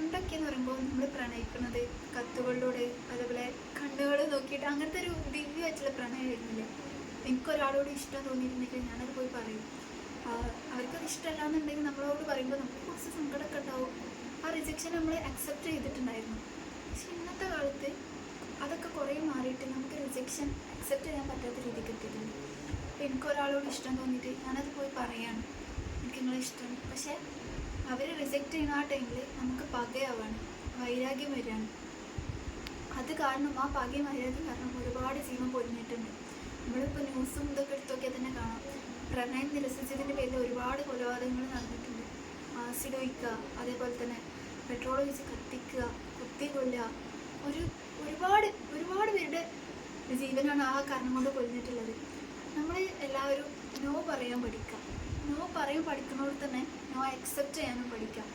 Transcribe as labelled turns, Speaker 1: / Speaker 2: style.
Speaker 1: പണ്ടൊക്കെ എന്ന് പറയുമ്പോൾ നമ്മൾ പ്രണയിക്കുന്നത് കത്തുകളിലൂടെ, അതേപോലെ കണ്ണുകൾ നോക്കിയിട്ട് അങ്ങനത്തെ ഒരു ദിവ്യമായിട്ടുള്ള പ്രണയമായിരുന്നില്ല. എനിക്കൊരാളോട് ഇഷ്ടം തോന്നിയിട്ടുണ്ടെങ്കിൽ ഞാനത് പോയി പറയും. അവർക്കത് ഇഷ്ടമല്ല എന്നുണ്ടെങ്കിൽ നമ്മളോട് പറയുമ്പോൾ നമുക്ക് കുറച്ച് സങ്കടമൊക്കെ ഉണ്ടാവും. ആ റിജക്ഷൻ നമ്മൾ അക്സെപ്റ്റ് ചെയ്തിട്ടുണ്ടായിരുന്നു. പക്ഷെ ഇന്നത്തെ കാലത്ത് അതൊക്കെ കുറേ മാറിയിട്ട് നമുക്ക് റിജക്ഷൻ അക്സെപ്റ്റ് ചെയ്യാൻ പറ്റാത്ത രീതിക്ക് എത്തിയിട്ടുണ്ട്. അപ്പോൾ എനിക്കൊരാളോട് ഇഷ്ടം തോന്നിയിട്ട് ഞാനത് പോയി പറയാണ്, എനിക്ക് നിങ്ങളെ ഇഷ്ടമാണ്. പക്ഷേ അവർ റിജക്റ്റ് ചെയ്യുന്ന ആ ടൈമിൽ നമുക്ക് പകയാവാണ്, വൈരാഗ്യം വരികയാണ്. അത് കാരണം ആ പകയും വൈരാഗ്യം കാരണം ഒരുപാട് ജീവൻ പൊലിഞ്ഞിട്ടുണ്ട്. നമ്മളിപ്പോൾ ന്യൂസും ഇതൊക്കെ എടുത്തൊക്കെ തന്നെ കാണാം. പ്രണയം നിരസിച്ചതിൻ്റെ പേരിൽ ഒരുപാട് കൊലപാതകങ്ങൾ നടന്നിട്ടുണ്ട്. ആസിഡ് ഒഴിക്കുക, അതേപോലെ തന്നെ പെട്രോൾ ഒഴിച്ച് കത്തിക്കുക, കുത്തി കൊല്ലുക, ഒരുപാട് പേരുടെ ജീവനാണ് ആ കാരണം കൊണ്ട് പൊലിഞ്ഞിട്ടുള്ളത്. നമ്മൾ എല്ലാവരും നോ പറയാൻ പഠിക്കുക. നോ പറയാൻ പഠിക്കുന്നതോട് തന്നെ നോ അക്സെപ്റ്റ് ചെയ്യാനും പഠിക്കാം.